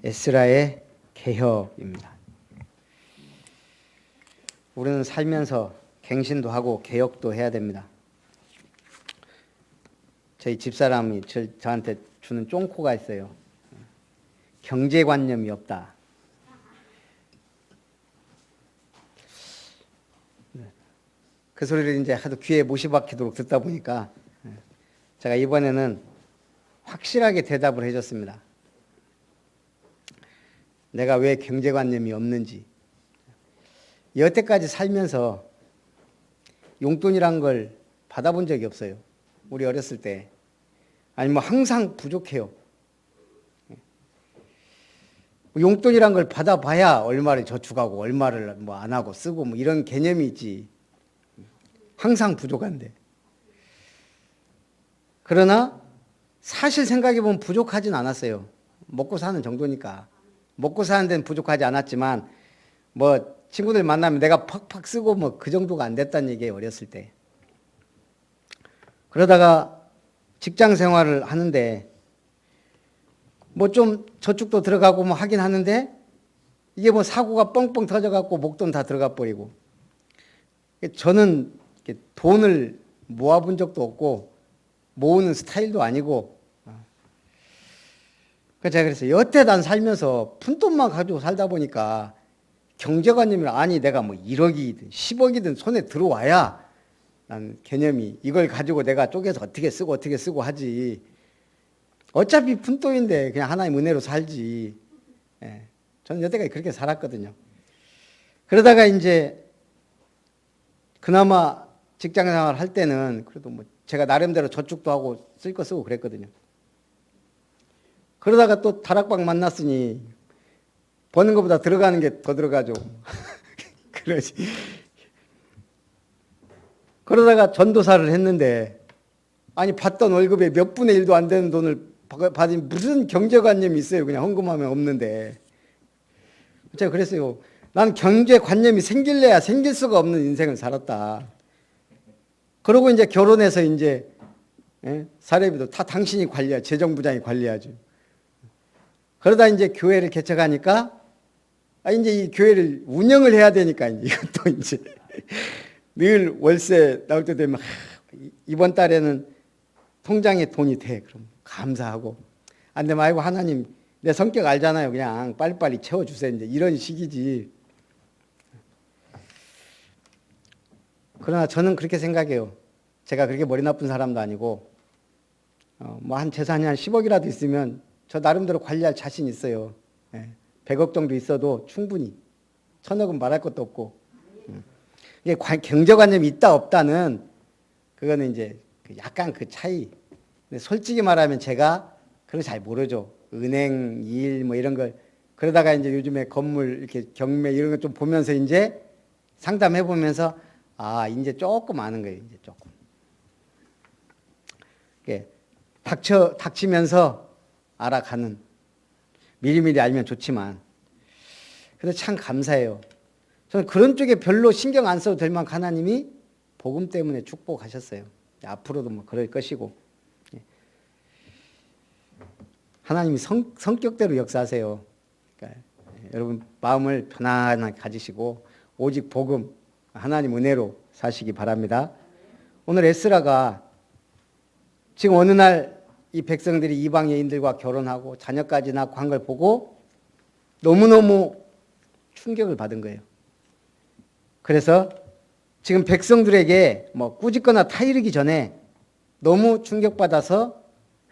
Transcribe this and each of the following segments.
에스라의 개혁입니다. 우리는 살면서 갱신도 하고 개혁도 해야 됩니다. 저희 집사람이 저한테 주는 쫑코가 있어요. 경제관념이 없다. 그 소리를 이제 하도 귀에 못이 박히도록 듣다 보니까 제가 이번에는 확실하게 대답을 해줬습니다. 내가 왜 경제관념이 없는지. 여태까지 살면서 용돈이란 걸 받아본 적이 없어요. 우리 어렸을 때. 아니 뭐 항상 부족해요. 용돈이란 걸 받아봐야 얼마를 저축하고 얼마를 뭐 안 하고 쓰고 뭐 이런 개념이 있지. 항상 부족한데. 그러나 사실 생각해보면 부족하진 않았어요. 먹고 사는 정도니까. 먹고 사는 데는 부족하지 않았지만 뭐 친구들 만나면 내가 팍팍 쓰고 뭐 그 정도가 안 됐다는 얘기예요. 어렸을 때. 그러다가 직장 생활을 하는데 뭐 좀 저축도 들어가고 뭐 하긴 하는데 이게 뭐 사고가 뻥뻥 터져갖고 목돈 다 들어가 버리고 저는 돈을 모아본 적도 없고 모으는 스타일도 아니고 제가 그래서 여태 난 살면서 푼돈만 가지고 살다 보니까 경제관념이 아니 내가 뭐 1억이든 10억이든 손에 들어와야 난 개념이 이걸 가지고 내가 쪼개서 어떻게 쓰고 하지. 어차피 푼돈인데 그냥 하나님 은혜로 살지. 예. 저는 여태까지 그렇게 살았거든요. 그러다가 이제 그나마 직장 생활 할 때는 그래도 뭐 제가 나름대로 저축도 하고 쓸 거 쓰고 그랬거든요. 그러다가 또 다락방 만났으니 버는 것보다 들어가는 게 더 들어가죠. 그러지. 그러다가 전도사를 했는데 아니 받던 월급의 몇 분의 1도 안 되는 돈을 받으니 무슨 경제관념이 있어요. 그냥 헌금하면 없는데. 제가 그랬어요. 난 경제관념이 생길래야 생길 수가 없는 인생을 살았다. 그러고 이제 결혼해서 이제 사례비도 다 당신이 관리하지. 재정부장이 관리하죠. 그러다 이제 교회를 개척하니까 이제 이 교회를 운영을 해야 되니까 이것도 이제 늘 월세 나올 때 되면 이번 달에는 통장에 돈이 돼. 그럼 감사하고. 안 되면 아이고 하나님 내 성격 알잖아요. 그냥 빨리빨리 채워주세요. 이제 이런 식이지. 그러나 저는 그렇게 생각해요. 제가 그렇게 머리 나쁜 사람도 아니고 뭐 한 재산이 한 10억이라도 있으면 저 나름대로 관리할 자신 있어요. 100억 정도 있어도 충분히. 1000억은 말할 것도 없고. 이게 경제관념이 있다 없다는 그거는 이제 약간 그 차이. 근데 솔직히 말하면 제가 그런 거 잘 모르죠. 은행 일 뭐 이런 걸 그러다가 이제 요즘에 건물 이렇게 경매 이런 거 좀 보면서 이제 상담해 보면서 이제 조금 아는 거예요. 이제 조금. 이게 닥치면서 알아가는. 미리미리 알면 좋지만. 그래서 참 감사해요. 저는 그런 쪽에 별로 신경 안 써도 될 만큼 하나님이 복음 때문에 축복하셨어요. 앞으로도 뭐 그럴 것이고. 하나님이 성격대로 역사하세요. 그러니까 여러분 마음을 편안하게 가지시고 오직 복음, 하나님 은혜로 사시기 바랍니다. 오늘 에스라가 지금 어느 날 이 백성들이 이방 여인들과 결혼하고 자녀까지 낳고 한 걸 보고 너무너무 충격을 받은 거예요. 그래서 지금 백성들에게 뭐 꾸짖거나 타이르기 전에 너무 충격받아서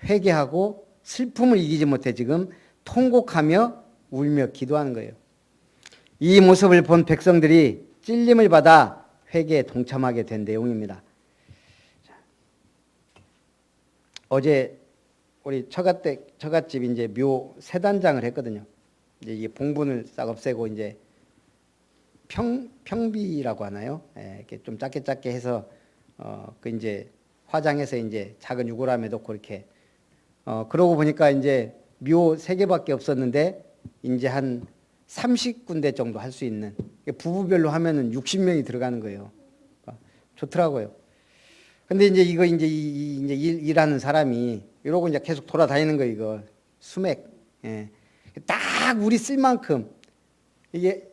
회개하고 슬픔을 이기지 못해 지금 통곡하며 울며 기도하는 거예요. 이 모습을 본 백성들이 찔림을 받아 회개에 동참하게 된 내용입니다. 어제 우리 처갓집 이제 묘 세단장을 했거든요. 이제 이게 봉분을 싹 없애고 이제 평비라고 하나요? 이렇게 좀 작게 해서 그 이제 화장해서 이제 작은 유골함에 넣고 이렇게 그러고 보니까 이제 묘 3개밖에 없었는데 이제 한 30군데 정도 할 수 있는 부부별로 하면은 60명이 들어가는 거예요. 좋더라고요. 근데 이제 이거 이제 일하는 사람이 이러고 이제 계속 돌아다니는 거예요. 이거 수맥. 딱 우리 쓸 만큼 이게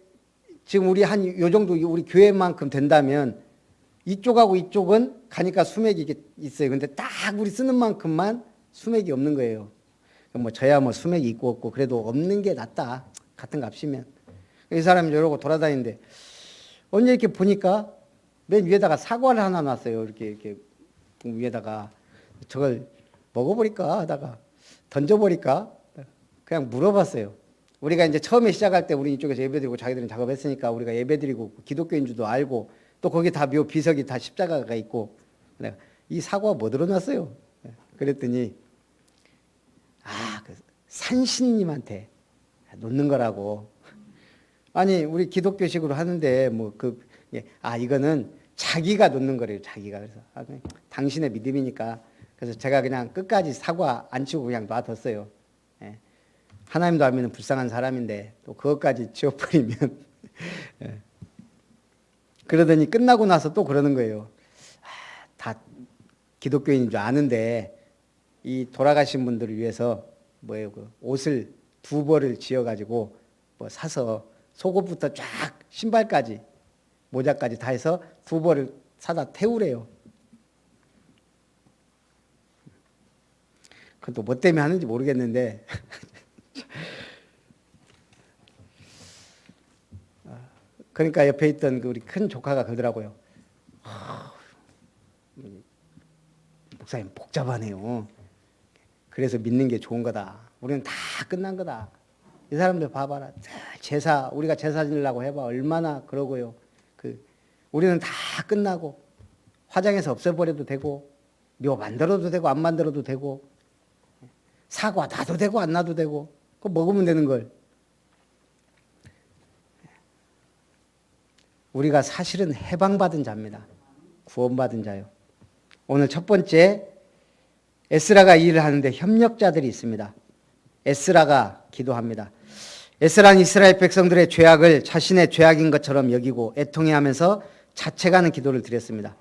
지금 우리 한 요 정도 우리 교회만큼 된다면 이쪽하고 이쪽은 가니까 수맥이 이게 있어요. 근데 딱 우리 쓰는 만큼만 수맥이 없는 거예요. 뭐 저야 뭐 수맥이 있고 없고 그래도 없는 게 낫다. 같은 값이면. 이 사람이 이러고 돌아다니는데 언제 이렇게 보니까 맨 위에다가 사과를 하나 놨어요. 이렇게 위에다가 저걸 먹어버릴까 하다가 던져버릴까 그냥 물어봤어요. 우리가 이제 처음에 시작할 때 우리 이쪽에서 예배드리고 자기들은 작업했으니까 우리가 예배드리고 기독교인 줄도 알고 또 거기 다 묘 비석이 다 십자가가 있고 내가 이 사과 뭐 들어놨어요? 그랬더니 그 산신님한테 놓는 거라고. 아니 우리 기독교식으로 하는데 이거는 자기가 놓는 거래요. 자기가. 그래서 당신의 믿음이니까. 그래서 제가 그냥 끝까지 사과 안 치고 그냥 놔뒀어요. 예. 하나님도 알면 불쌍한 사람인데 또 그것까지 지워버리면 예. 그러더니 끝나고 나서 또 그러는 거예요. 다 기독교인인 줄 아는데 이 돌아가신 분들을 위해서 그 옷을 2벌을 지어가지고 사서 속옷부터 쫙 신발까지 모자까지 다 해서 2벌을 사다 태우래요. 그건 또 뭐 때문에 하는지 모르겠는데 그러니까 옆에 있던 우리 큰 조카가 그러더라고요. 목사님 복잡하네요. 그래서 믿는 게 좋은 거다. 우리는 다 끝난 거다. 이 사람들 봐봐라. 제사 우리가 제사 지내려고 해봐 얼마나 그러고요. 우리는 다 끝나고 화장해서 없애버려도 되고 묘 만들어도 되고 안 만들어도 되고 사과 놔도 되고 안 놔도 되고 그거 먹으면 되는 걸. 우리가 사실은 해방받은 자입니다. 구원받은 자요. 오늘 첫 번째 에스라가 일을 하는데 협력자들이 있습니다. 에스라가 기도합니다. 에스라는 이스라엘 백성들의 죄악을 자신의 죄악인 것처럼 여기고 애통해하면서 자책하는 기도를 드렸습니다.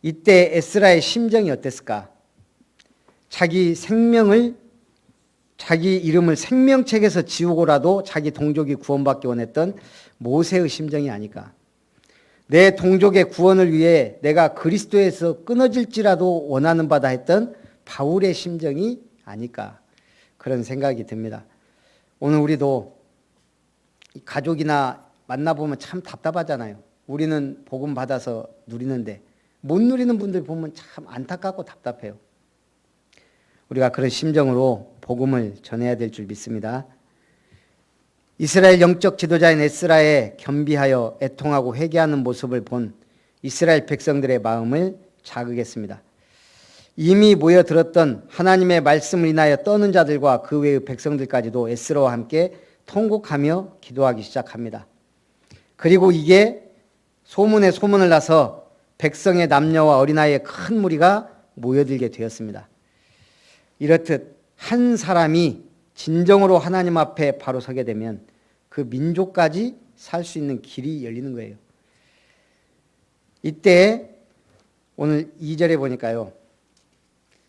이때 에스라의 심정이 어땠을까? 자기 이름을 생명책에서 지우고라도 자기 동족이 구원받기 원했던 모세의 심정이 아닐까? 내 동족의 구원을 위해 내가 그리스도에서 끊어질지라도 원하는 바다 했던 바울의 심정이 아닐까? 그런 생각이 듭니다. 오늘 우리도 가족이나 만나보면 참 답답하잖아요. 우리는 복음 받아서 누리는데 못 누리는 분들 보면 참 안타깝고 답답해요. 우리가 그런 심정으로 복음을 전해야 될 줄 믿습니다. 이스라엘 영적 지도자인 에스라의 겸비하여 애통하고 회개하는 모습을 본 이스라엘 백성들의 마음을 자극했습니다. 이미 모여들었던 하나님의 말씀을 인하여 떠는 자들과 그 외의 백성들까지도 에스라와 함께 통곡하며 기도하기 시작합니다. 그리고 이게 소문에 소문을 나서 백성의 남녀와 어린아이의 큰 무리가 모여들게 되었습니다. 이렇듯 한 사람이 진정으로 하나님 앞에 바로 서게 되면 그 민족까지 살 수 있는 길이 열리는 거예요. 이때 오늘 2절에 보니까요.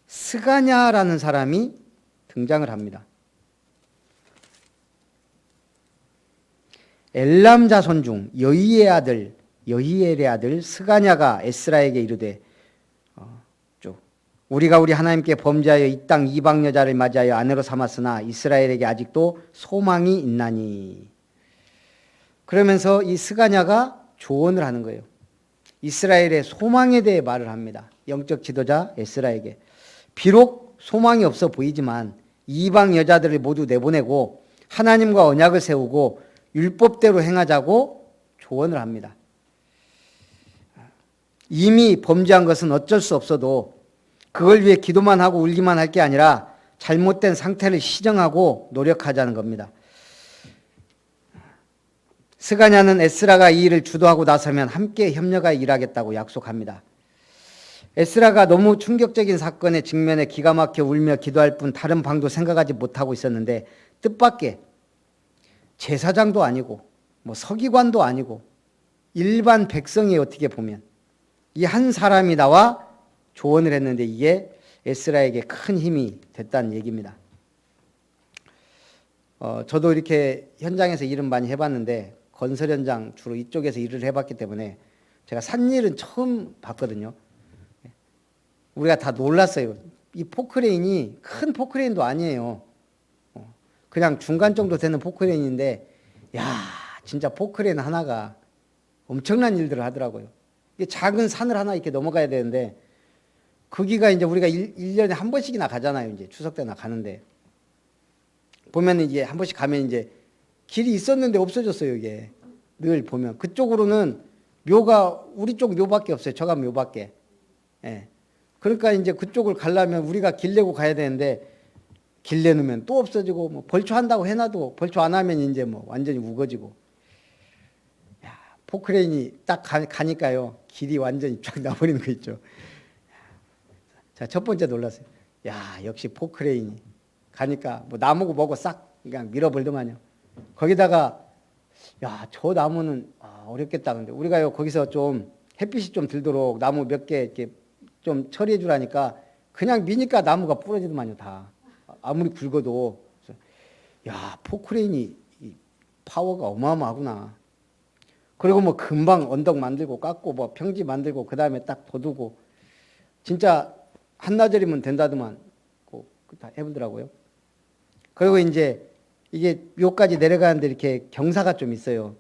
스가냐라는 사람이 등장을 합니다. 엘람 자손 중 여히엘의 아들 스가냐가 에스라에게 이르되 우리가 우리 하나님께 범죄하여 이 땅 이방 여자를 맞이하여 아내로 삼았으나 이스라엘에게 아직도 소망이 있나니. 그러면서 이 스가냐가 조언을 하는 거예요. 이스라엘의 소망에 대해 말을 합니다. 영적 지도자 에스라에게. 비록 소망이 없어 보이지만 이방 여자들을 모두 내보내고 하나님과 언약을 세우고 율법대로 행하자고 조언을 합니다. 이미 범죄한 것은 어쩔 수 없어도 그걸 위해 기도만 하고 울기만 할 게 아니라 잘못된 상태를 시정하고 노력하자는 겁니다. 스가냐는 에스라가 이 일을 주도하고 나서면 함께 협력하여 일하겠다고 약속합니다. 에스라가 너무 충격적인 사건에 직면해 기가 막혀 울며 기도할 뿐 다른 방도 생각하지 못하고 있었는데 뜻밖의 제사장도 아니고 서기관도 아니고 일반 백성이 어떻게 보면 이 한 사람이 나와 조언을 했는데 이게 에스라에게 큰 힘이 됐다는 얘기입니다. 저도 이렇게 현장에서 일은 많이 해봤는데 건설 현장 주로 이쪽에서 일을 해봤기 때문에 제가 산일은 처음 봤거든요. 우리가 다 놀랐어요. 이 포크레인이 큰 포크레인도 아니에요. 그냥 중간 정도 되는 포크레인인데 야 진짜 포크레인 하나가 엄청난 일들을 하더라고요. 이게 작은 산을 하나 이렇게 넘어가야 되는데 거기가 이제 우리가 1년에 한 번씩이나 가잖아요. 이제 추석 때나 가는데 보면 이제 한 번씩 가면 이제 길이 있었는데 없어졌어요. 이게 늘 보면 그쪽으로는 묘가 우리 쪽 묘밖에 없어요. 저가 묘밖에. 예. 그러니까 이제 그쪽을 가려면 우리가 길 내고 가야 되는데 길 내놓으면 또 없어지고 뭐 벌초한다고 해놔도 벌초 안 하면 이제 뭐 완전히 우거지고. 야, 포크레인이 딱 가니까요. 길이 완전히 쫙 나버리는 거 있죠. 자, 첫 번째 놀랐어요. 야, 역시 포크레인이 가니까 뭐 나무고 뭐고 싹 그냥 밀어버리더만요. 거기다가 야, 저 나무는 어렵겠다. 근데 우리가요 거기서 좀 햇빛이 좀 들도록 나무 몇 개 이렇게 좀 처리해 주라니까 그냥 미니까 나무가 부러지더만요 다. 아무리 굵어도. 야, 포크레인이 파워가 어마어마하구나. 그리고 뭐 금방 언덕 만들고 깎고 뭐 평지 만들고 그 다음에 딱 둬두고 진짜 한나절이면 된다더만 다 해보더라고요. 그리고 이제 이게 묘까지 내려가는데 이렇게 경사가 좀 있어요.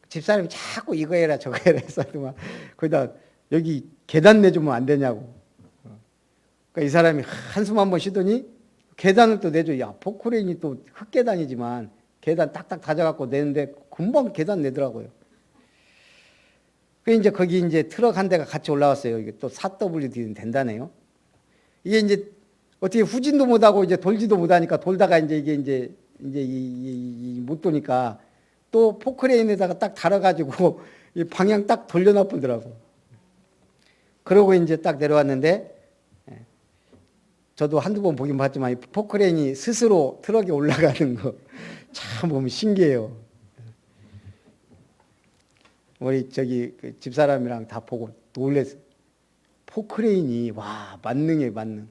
집사람이 자꾸 이거 해라 저거 해라 해서만 거기다 여기 계단 내주면 안 되냐고. 그러니까 이 사람이 한숨 한번 쉬더니 계단을 또 내줘. 야, 포크레인이 또 흙계단이지만 계단 딱딱 다져갖고 내는데 금방 계단 내더라고요. 그 이제 거기 이제 트럭 한 대가 같이 올라왔어요. 이게 또 4WD는 된다네요. 이게 이제 어떻게 후진도 못하고 이제 돌지도 못하니까 돌다가 이제 이게 이제 못 도니까 또 포크레인에다가 딱 달아가지고 이 방향 딱 돌려놔보더라고. 그러고 이제 딱 내려왔는데 저도 한두 번 보긴 봤지만 이 포크레인이 스스로 트럭에 올라가는 거 참 보면 신기해요. 우리 저기 그 집사람이랑 다 보고 놀랬어요. 포크레인이 와 만능이에요 만능.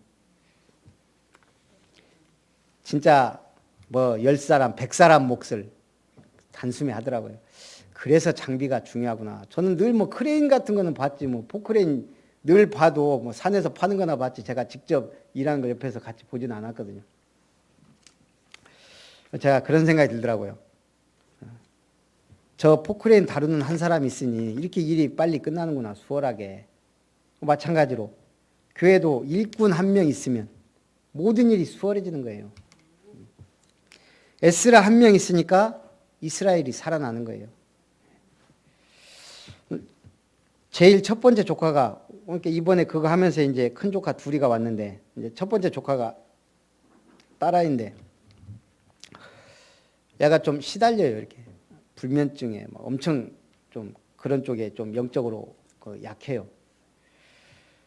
진짜 뭐 10사람 100사람 몫을 단숨에 하더라고요. 그래서 장비가 중요하구나. 저는 늘 뭐 크레인 같은 거는 봤지 뭐 포크레인 늘 봐도 뭐 산에서 파는 거나 봤지 제가 직접 일하는 걸 옆에서 같이 보지는 않았거든요. 제가 그런 생각이 들더라고요. 저 포크레인 다루는 한 사람이 있으니 이렇게 일이 빨리 끝나는구나 수월하게. 마찬가지로 교회도 일꾼 한 명 있으면 모든 일이 수월해지는 거예요. 에스라 한 명 있으니까 이스라엘이 살아나는 거예요. 제일 첫 번째 조카가 그러니까 이번에 그거 하면서 이제 큰 조카 둘이가 왔는데 이제 첫 번째 조카가 딸아이인데 얘가 좀 시달려요. 이렇게 불면증에 엄청 좀 그런 쪽에 좀 영적으로 약해요.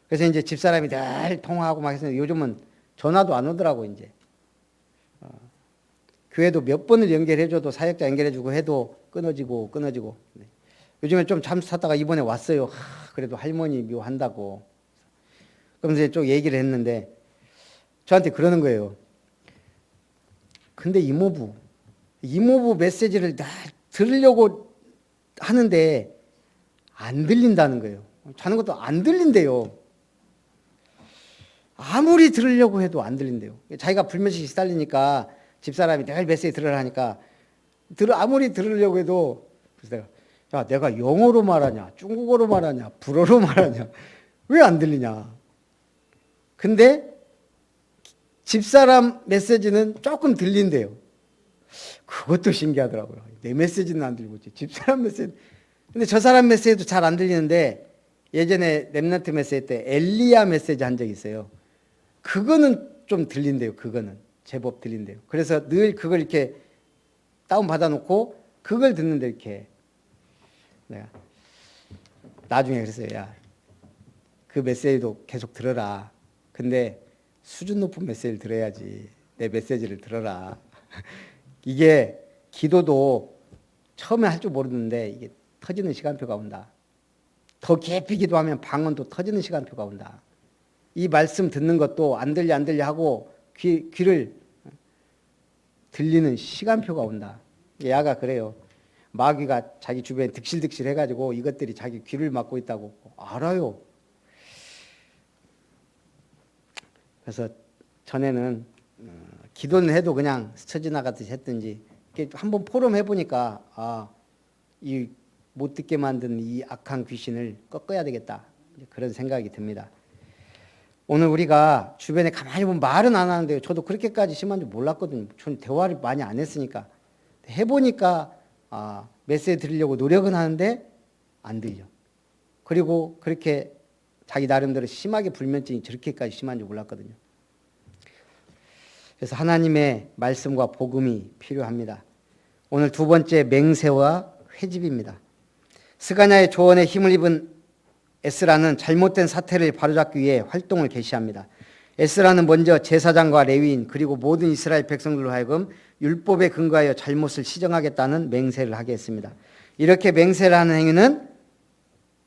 그래서 이제 집사람이 늘 통화하고 막 했는데 요즘은 전화도 안 오더라고 이제. 교회도 몇 번을 연결해줘도 사역자 연결해주고 해도 끊어지고. 요즘에 좀 잠수 탔다가 이번에 왔어요. 그래도 할머니 묘한다고. 그러면서 좀 얘기를 했는데 저한테 그러는 거예요. 근데 이모부 메시지를 다 들으려고 하는데 안 들린다는 거예요. 자는 것도 안 들린대요. 아무리 들으려고 해도 안 들린대요. 자기가 불면증이 시달리니까 집사람이 늘 메시지 들으라 하니까 아무리 들으려고 해도 그래서 내가 영어로 말하냐 중국어로 말하냐 불어로 말하냐 왜 안 들리냐. 근데 집사람 메시지는 조금 들린대요. 그것도 신기하더라고요. 내 메시지는 안 들리고 집사람 메시지. 근데 저 사람 메시지도 잘 안 들리는데 예전에 렘넌트 메시지 때 엘리야 메시지 한 적이 있어요. 그거는 좀 들린대요. 그거는 제법 들린대요. 그래서 늘 그걸 이렇게 다운 받아놓고 그걸 듣는데 이렇게 내가 나중에 그랬어요. 야, 그 메시지도 계속 들어라. 근데 수준 높은 메시지를 들어야지. 내 메시지를 들어라. 이게 기도도 처음에 할 줄 모르는데 이게 터지는 시간표가 온다. 더 깊이 기도하면 방언도 터지는 시간표가 온다. 이 말씀 듣는 것도 안 들려 하고 귀를 들리는 시간표가 온다. 야가 그래요. 마귀가 자기 주변에 득실득실 해가지고 이것들이 자기 귀를 막고 있다고 알아요. 그래서 전에는 기도는 해도 그냥 스쳐 지나가듯이 했든지 한번 포럼 해보니까 이 못 듣게 만든 이 악한 귀신을 꺾어야 되겠다. 그런 생각이 듭니다. 오늘 우리가 주변에 가만히 보면 말은 안 하는데요. 저도 그렇게까지 심한 줄 몰랐거든요. 저는 대화를 많이 안 했으니까. 해보니까 메시지 드리려고 노력은 하는데 안 들려. 그리고 그렇게 자기 나름대로 심하게 불면증이 저렇게까지 심한 줄 몰랐거든요. 그래서 하나님의 말씀과 복음이 필요합니다. 오늘 두 번째 맹세와 회집입니다. 스가냐의 조언에 힘을 입은 에스라는 잘못된 사태를 바로잡기 위해 활동을 개시합니다. 에스라는 먼저 제사장과 레위인 그리고 모든 이스라엘 백성들로 하여금 율법에 근거하여 잘못을 시정하겠다는 맹세를 하게 했습니다. 이렇게 맹세를 하는 행위는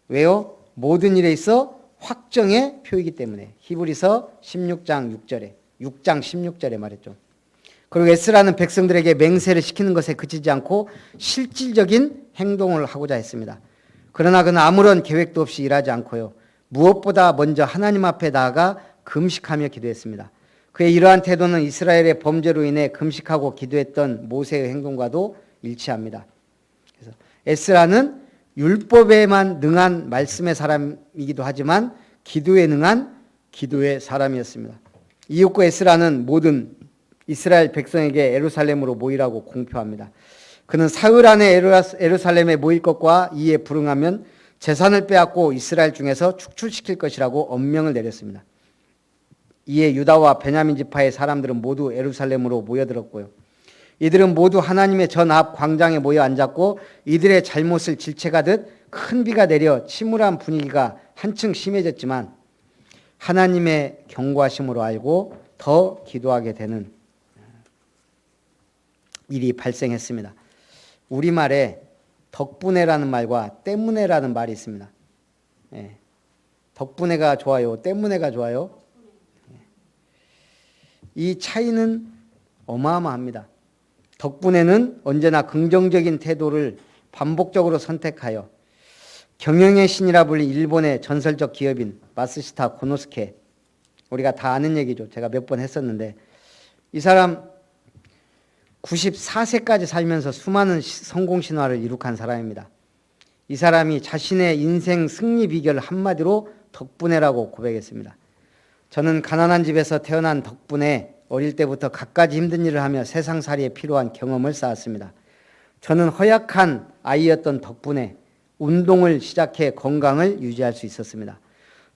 왜요? 모든 일에 있어 확정의 표이기 때문에. 히브리서 16장 6절에 6장 16절에 말했죠. 그리고 에스라는 백성들에게 맹세를 시키는 것에 그치지 않고 실질적인 행동을 하고자 했습니다. 그러나 그는 아무런 계획도 없이 일하지 않고요. 무엇보다 먼저 하나님 앞에 나아가 금식하며 기도했습니다. 그의 이러한 태도는 이스라엘의 범죄로 인해 금식하고 기도했던 모세의 행동과도 일치합니다. 그래서 에스라는 율법에만 능한 말씀의 사람이기도 하지만 기도에 능한 기도의 사람이었습니다. 이윽고 에스라는 모든 이스라엘 백성에게 예루살렘으로 모이라고 공표합니다. 그는 사흘 안에 예루살렘에 모일 것과 이에 불응하면 재산을 빼앗고 이스라엘 중에서 축출시킬 것이라고 엄명을 내렸습니다. 이에 유다와 베냐민 지파의 사람들은 모두 예루살렘으로 모여들었고요. 이들은 모두 하나님의 전 앞 광장에 모여 앉았고 이들의 잘못을 질책하듯 큰 비가 내려 침울한 분위기가 한층 심해졌지만 하나님의 경고하심으로 알고 더 기도하게 되는 일이 발생했습니다. 우리말에 덕분에라는 말과 때문에라는 말이 있습니다. 덕분에가 좋아요, 때문에가 좋아요. 이 차이는 어마어마합니다. 덕분에는 언제나 긍정적인 태도를 반복적으로 선택하여 경영의 신이라 불린 일본의 전설적 기업인 마쓰시타 고노스케, 우리가 다 아는 얘기죠. 제가 몇 번 했었는데 이 사람 94세까지 살면서 수많은 성공 신화를 이룩한 사람입니다. 이 사람이 자신의 인생 승리 비결을 한마디로 덕분에라고 고백했습니다. 저는 가난한 집에서 태어난 덕분에 어릴 때부터 갖가지 힘든 일을 하며 세상살이에 필요한 경험을 쌓았습니다. 저는 허약한 아이였던 덕분에 운동을 시작해 건강을 유지할 수 있었습니다.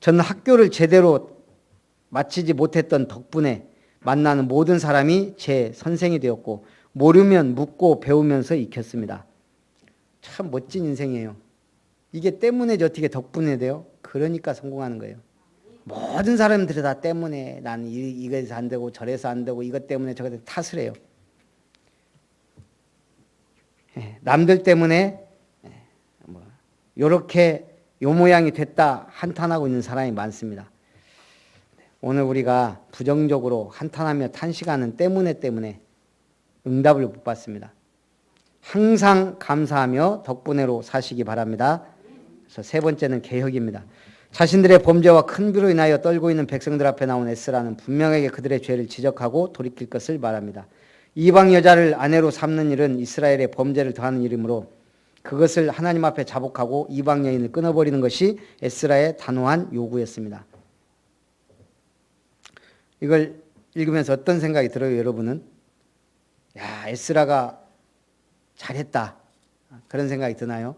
저는 학교를 제대로 마치지 못했던 덕분에 만나는 모든 사람이 제 선생이 되었고 모르면 묻고 배우면서 익혔습니다. 참 멋진 인생이에요. 이게 때문에지 어떻게 덕분에 돼요? 그러니까 성공하는 거예요. 모든 사람들이 다 때문에 난 이거에서 안 되고 저래서 안 되고 이것 때문에 저것 때문에 탓을 해요. 남들 때문에 이렇게 요 모양이 됐다 한탄하고 있는 사람이 많습니다. 오늘 우리가 부정적으로 한탄하며 탄식하는 때문에 응답을 못 받습니다. 항상 감사하며 덕분에로 사시기 바랍니다. 그래서 세 번째는 개혁입니다. 자신들의 범죄와 큰 비로 인하여 떨고 있는 백성들 앞에 나온 에스라는 분명하게 그들의 죄를 지적하고 돌이킬 것을 말합니다. 이방 여자를 아내로 삼는 일은 이스라엘의 범죄를 더하는 일이므로 그것을 하나님 앞에 자복하고 이방 여인을 끊어버리는 것이 에스라의 단호한 요구였습니다. 이걸 읽으면서 어떤 생각이 들어요, 여러분은? 야, 에스라가 잘했다. 그런 생각이 드나요?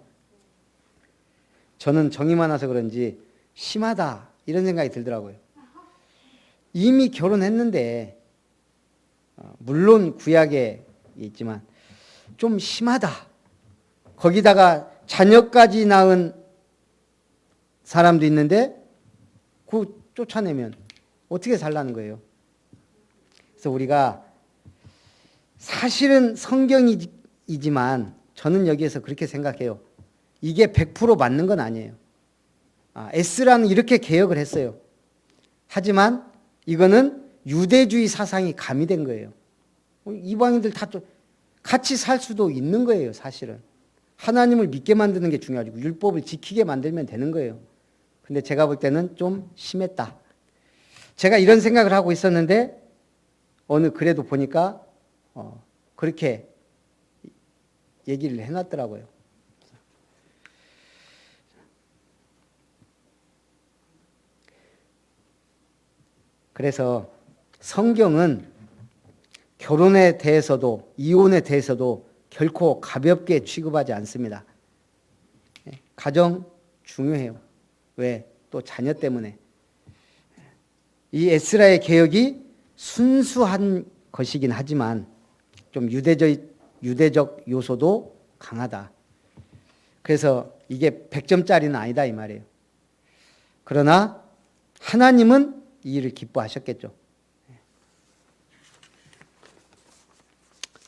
저는 정이 많아서 그런지 심하다. 이런 생각이 들더라고요. 이미 결혼했는데, 물론 구약에 있지만 좀 심하다. 거기다가 자녀까지 낳은 사람도 있는데 그 쫓아내면 어떻게 살라는 거예요? 그래서 우리가 사실은 성경이지만 저는 여기에서 그렇게 생각해요. 이게 100% 맞는 건 아니에요. 에스라는 이렇게 개혁을 했어요. 하지만 이거는 유대주의 사상이 가미된 거예요. 이방인들 다 같이 살 수도 있는 거예요, 사실은. 하나님을 믿게 만드는 게 중요하고 율법을 지키게 만들면 되는 거예요. 근데 제가 볼 때는 좀 심했다. 제가 이런 생각을 하고 있었는데 어느 그래도 보니까 그렇게 얘기를 해놨더라고요. 그래서 성경은 결혼에 대해서도 이혼에 대해서도 결코 가볍게 취급하지 않습니다. 가정 중요해요. 왜? 또 자녀 때문에. 이 에스라의 개혁이 순수한 것이긴 하지만 좀 유대적 요소도 강하다. 그래서 이게 100점짜리는 아니다 이 말이에요. 그러나 하나님은 이 일을 기뻐하셨겠죠.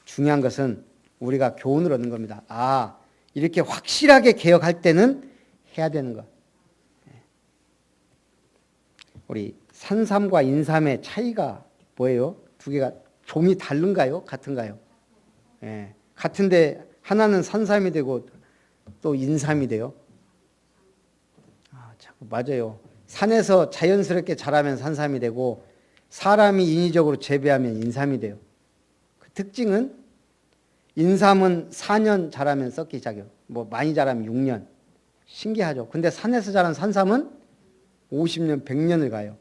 중요한 것은 우리가 교훈을 얻는 겁니다. 아, 이렇게 확실하게 개혁할 때는 해야 되는 것. 우리 산삼과 인삼의 차이가 뭐예요? 두 개가 좀이 다른가요? 같은가요? 예, 같은데 하나는 산삼이 되고 또 인삼이 돼요. 맞아요. 산에서 자연스럽게 자라면 산삼이 되고 사람이 인위적으로 재배하면 인삼이 돼요. 그 특징은 인삼은 4년 자라면 썩기 시작해요. 뭐 많이 자라면 6년. 신기하죠. 근데 산에서 자란 산삼은 50년, 100년을 가요.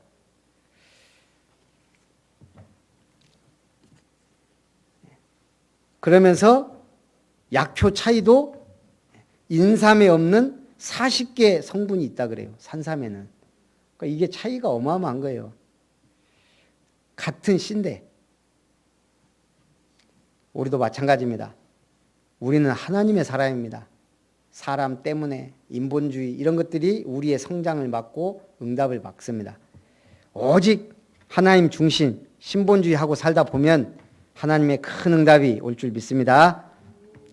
그러면서 약효 차이도 인삼에 없는 40개 성분이 있다 그래요. 산삼에는. 그러니까 이게 차이가 어마어마한 거예요. 같은 씨인데 우리도 마찬가지입니다. 우리는 하나님의 사람입니다. 사람 때문에 인본주의 이런 것들이 우리의 성장을 막고 응답을 막습니다. 오직 하나님 중심 신본주의하고 살다 보면 하나님의 큰 응답이 올 줄 믿습니다.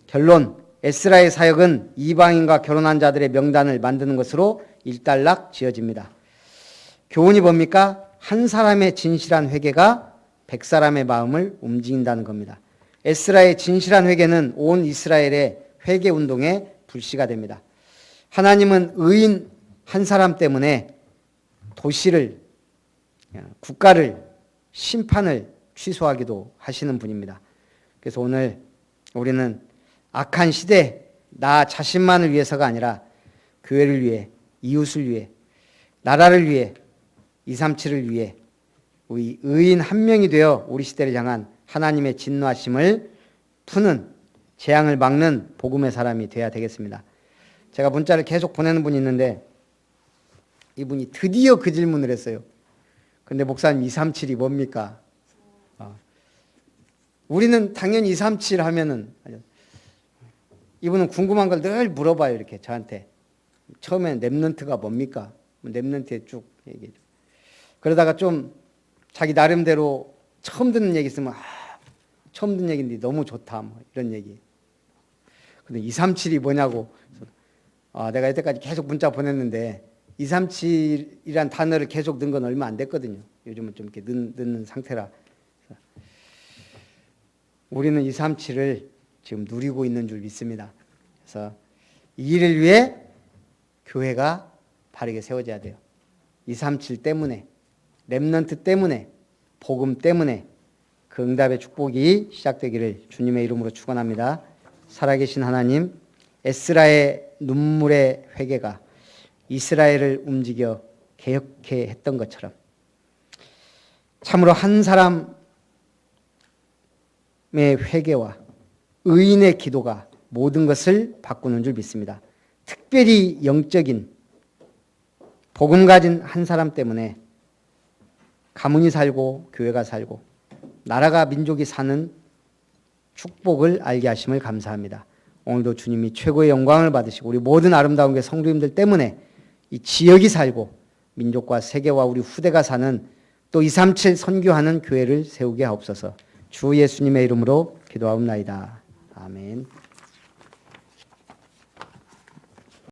결론, 에스라의 사역은 이방인과 결혼한 자들의 명단을 만드는 것으로 일단락 지어집니다. 교훈이 뭡니까? 한 사람의 진실한 회개가 100사람의 마음을 움직인다는 겁니다. 에스라의 진실한 회개는 온 이스라엘의 회개 운동의 불씨가 됩니다. 하나님은 의인 한 사람 때문에 도시를, 국가를, 심판을 취소하기도 하시는 분입니다. 그래서 오늘 우리는 악한 시대, 나 자신만을 위해서가 아니라 교회를 위해, 이웃을 위해, 나라를 위해, 237을 위해 우리 의인 한 명이 되어 우리 시대를 향한 하나님의 진노하심을 푸는, 재앙을 막는 복음의 사람이 되어야 되겠습니다. 제가 문자를 계속 보내는 분이 있는데 이분이 드디어 그 질문을 했어요. 근데 목사님 237이 뭡니까? 우리는 당연히 237 하면은 이분은 궁금한 걸 늘 물어봐요. 이렇게 저한테. 처음엔 랩넌트가 뭡니까? 랩넌트에 쭉 얘기해 줘. 그러다가 좀 자기 나름대로 처음 듣는 얘기 있으면 처음 듣는 얘기인데 너무 좋다 뭐 이런 얘기. 근데 237이 뭐냐고. 내가 이때까지 계속 문자 보냈는데 237이란 단어를 계속 넣은 건 얼마 안 됐거든요. 요즘은 좀 이렇게 넣는 상태라. 우리는 237을 지금 누리고 있는 줄 믿습니다. 그래서 이 일을 위해 교회가 바르게 세워져야 돼요. 237 때문에, 렘넌트 때문에, 복음 때문에 그 응답의 축복이 시작되기를 주님의 이름으로 축원합니다. 살아계신 하나님, 에스라의 눈물의 회개가 이스라엘을 움직여 개혁해 했던 것처럼 참으로 한 사람의 회개와 의인의 기도가 모든 것을 바꾸는 줄 믿습니다. 특별히 영적인 복음 가진 한 사람 때문에 가문이 살고 교회가 살고 나라가 민족이 사는 축복을 알게 하심을 감사합니다. 오늘도 주님이 최고의 영광을 받으시고 우리 모든 아름다운 게 성도님들 때문에 이 지역이 살고 민족과 세계와 우리 후대가 사는 또 237 선교하는 교회를 세우게 하옵소서. 주 예수님의 이름으로 기도하옵나이다. 아멘.